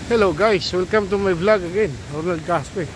Hello guys, welcome to my vlog again, Ronald Caspe.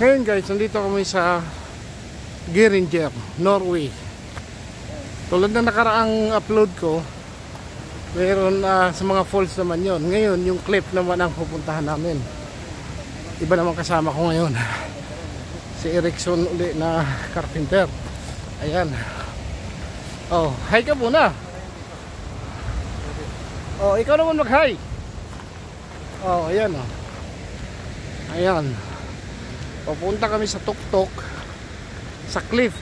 Ngayon guys, nandito kami sa Geiranger, Norway. Tulad ng nakaraang upload ko, meron sa mga falls naman yon. Ngayon, yung cliff naman ang pupuntahan namin. Iba naman kasama ko ngayon, si Erickson uli na carpenter. Ayan. Oh, hi ka muna. Oh, ikaw naman mag-hi. Oh, ayan oh. Ayan. Pupunta kami sa tuktok sa cliff.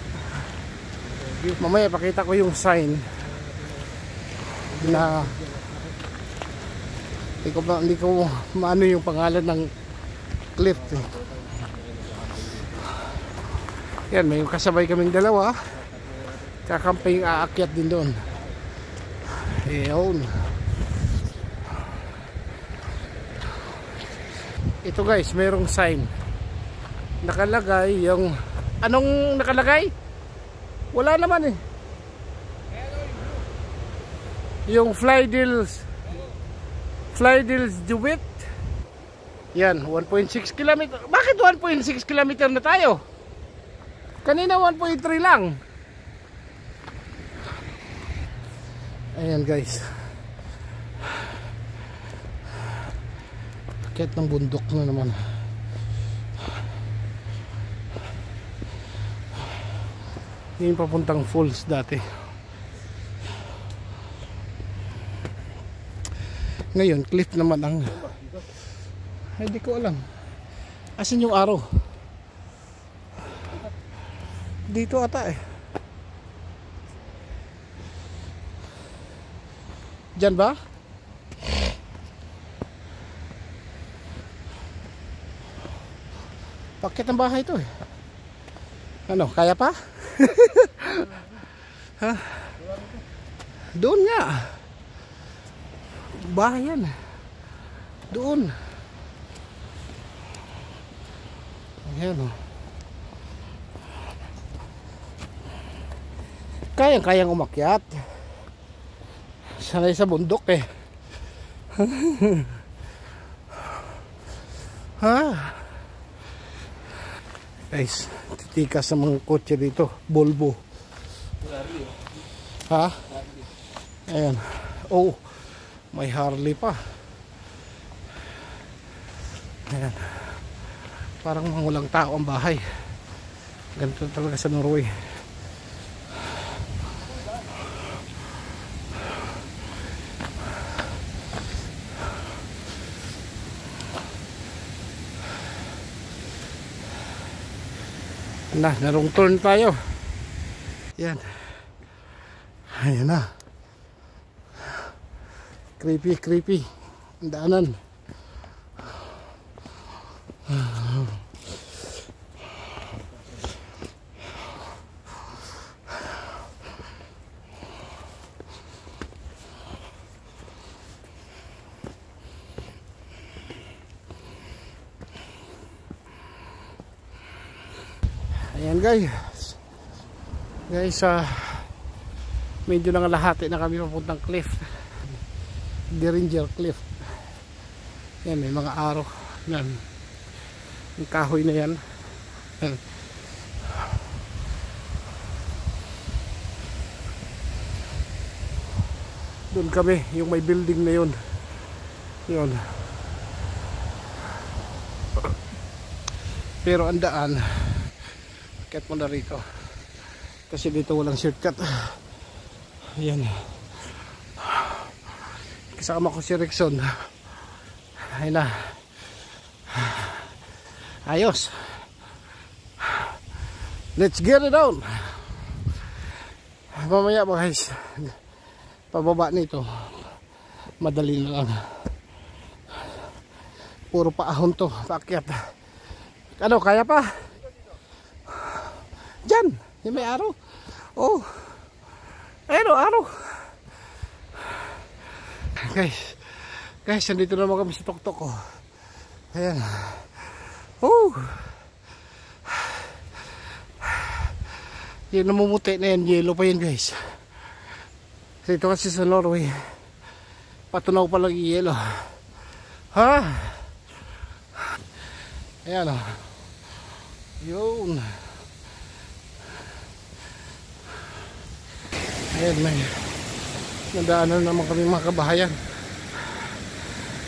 Mamaya pakita ko yung sign na hindi ko maano yung pangalan ng cliff eh. Yan, may kasabay kaming dalawa. Kakampay yung aakyat din doon. Ayan. Ito guys, merong sign. Nakalagay yung... Anong nakalagay? Wala naman eh. Yung Flydils Duet. Yan, 1.6 km. Bakit 1.6 km na tayo? Kanina 1.3 lang. Ayan guys. Akyat ng bundok na naman. Yung papuntang falls dati. Ngayon cliff naman ang hindi ko alam. Asan yung araw? Dito ata eh. Diyan ba? Pakit ng bahay ito eh. Ano, kaya pa? Ha? Doon nga. Bahay yan. Doon. Ayan o. Kayang-kayang umakyat. Sanay sa bundok eh. Ha? Guys, titikas sa mga kotse dito. Volvo. Ha? Ayan. Oh, may Harley pa. Ayan. Parang mga walang tao ang bahay. Ganito talaga sa Norway. Na, narong turn tayo. Yan. Ayan na. Creepy ang daanan. Ayan guys, medyo nangalahati na kami papuntang cliff, Geiranger Cliff. Yan, may mga araw yan, yung kahoy na yan. Yan. Doon kami, yung may building na yun. Yun. Pero ang daan, ket mo na rito kasi dito walang shortcut. Ayan, kasama ko si Erickson. Ayun na, ayos, let's get it on. Mamaya mga guys, pababa nito madali na lang, puro paahon to, paakyat. Ano, kaya pa? Diyan, yung may araw. Oh, ayun o, araw. Guys, nandito naman kami sa tuktok. Oh. Ayan. Oh. Yung namumuti na yan, yellow pa yan guys. Dito kasi sa Norway, patunaw pa lang yung yellow. Ha? Ayan o. Yun. Ayan, may nadaanan naman kami mga kabahayan.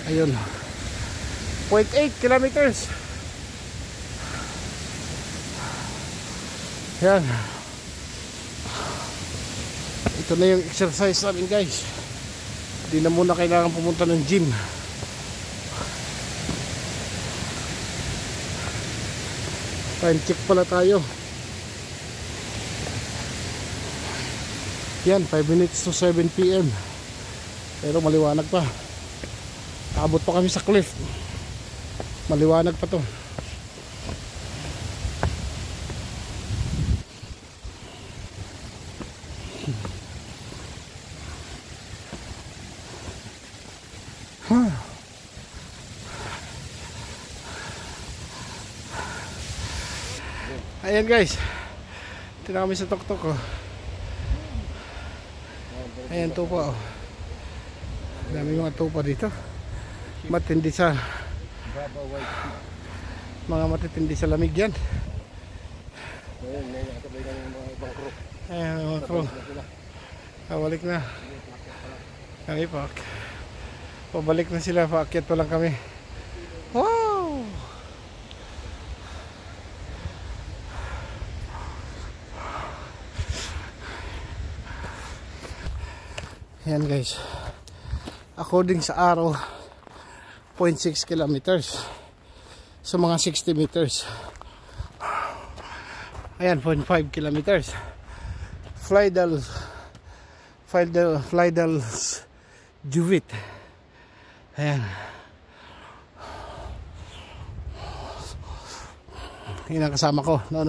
Ayun. 0.8 kilometers. Ayan. Ito na yung exercise namin guys. Hindi na muna kailangan pumunta ng gym. Time check pala tayo. Yan, 5 minutes to 7 PM. Pero maliwanag pa. Abot pa kami sa cliff. Maliwanag pa to. Ayan guys, ito na kami sa tuktok oh. Ayan tupa oh. Dami mga tupa dito. Matindi sa mga matitindi sa lamig yan. Ayan mga crew. Pabalik na. Kami pa. Pabalik na sila, paakyat pa lang kami. Wow! Yan guys, according sa araw 0.6 kilometers sa mga 60 meters. Ayan, 0.5 kilometers. Flydals Juvit. Ayan. Yan ang kasama ko. No.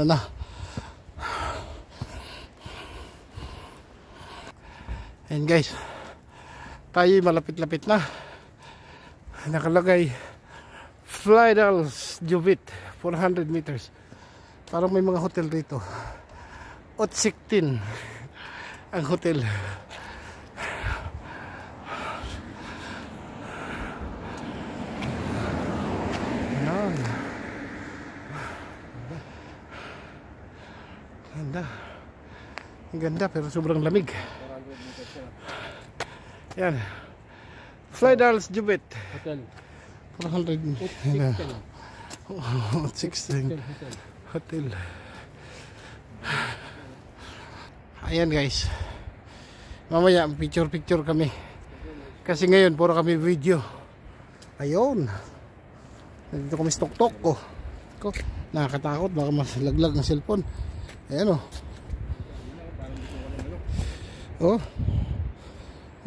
Ayan guys, tayo malapit-lapit na. Nakalagay Flydals Juvit 400 meters. Parang may mga hotel dito. Otsiktin ang hotel. Ayan. Ganda. Ang ganda pero sobrang lamig. Yan. Flydals Juvit Hotel 400 16 Hotel. Ayan guys. Mamaya picture kami. Kasi ngayon puro kami video. Ayun. Nandito kami sa tuktok ko. Nakakatakot baka maslaglag ng cellphone. Ayan oh. Oh.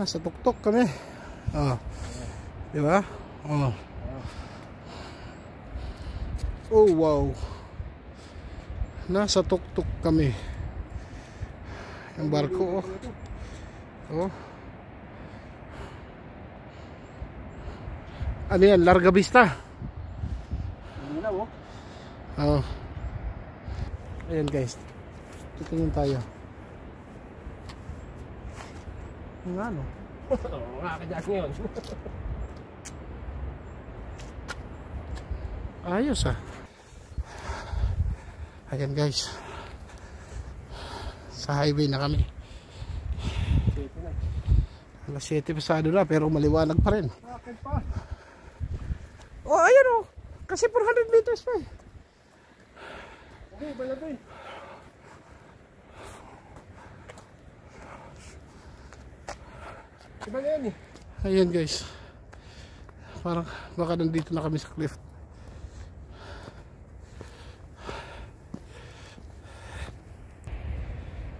Nasa tuktok kami. Oh. Di ba? Oh. Oh wow. Nasa tuktok kami. Yung barko oh. Oh. Ano yan? Larga Vista. Oh. Ayan guys. Titingin tayo. Nga no? Oo, makakadyak ngayon. Ayos ah. Ayan guys. Sa highway na kami. Alas 7 pasado na pero maliwanag pa rin. Oh ayan oh. Kasi 400 meters pa eh. Okay, balabay. Diba na yan eh? Ayan guys. Parang baka nandito na kami sa cliff.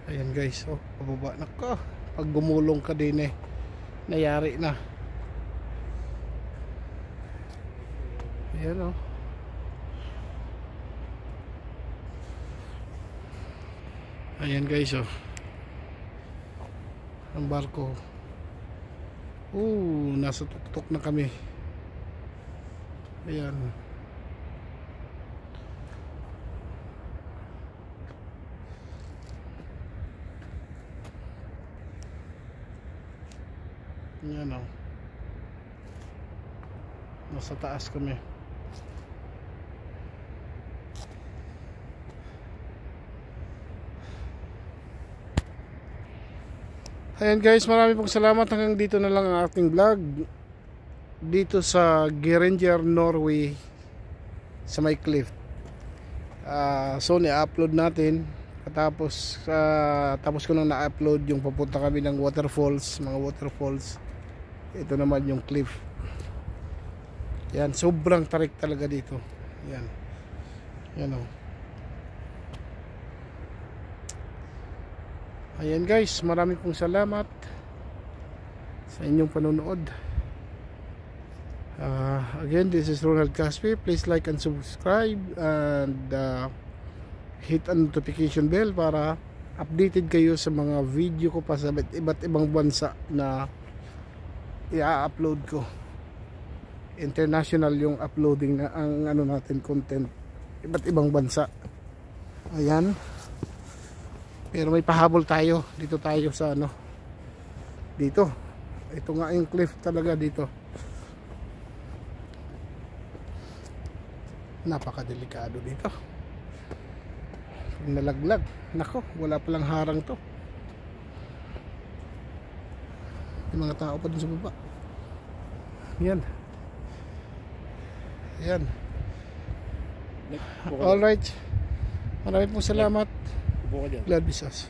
Ayan guys. Oh, pababa na ka. Pag gumulong ka din eh. Nayari na. Ayan oh. Ayan guys oh. Ang barko. Nasa tuktok na kami. Ayan. Ayan o. Nasa taas kami. Ayan guys, marami pong salamat. Hanggang dito na lang ang ating vlog dito sa Geiranger, Norway, sa may cliff. So ni-upload natin tapos tapos ko nang na-upload yung papunta kami ng waterfalls, mga waterfalls. Ito naman yung cliff. Yan, sobrang tarik talaga dito. Yan. Yan oh. Ayan guys, marami pong salamat sa inyong panonood. Again, this is Ronald Caspi. Please like and subscribe and hit ang notification bell para updated kayo sa mga video ko pa sa iba't ibang bansa na i-upload ko. International yung uploading na ang ano natin content, iba't ibang bansa. Ayan. Pero may pahabol tayo. Dito tayo sa ano. Dito. Ito nga yung cliff talaga dito. Napakadelikado dito. Pag nalaglag, nako, wala palang harang to. May mga tao pa dun sa baba. Yan. Yan. Alright. Maraming pong salamat. God bless us.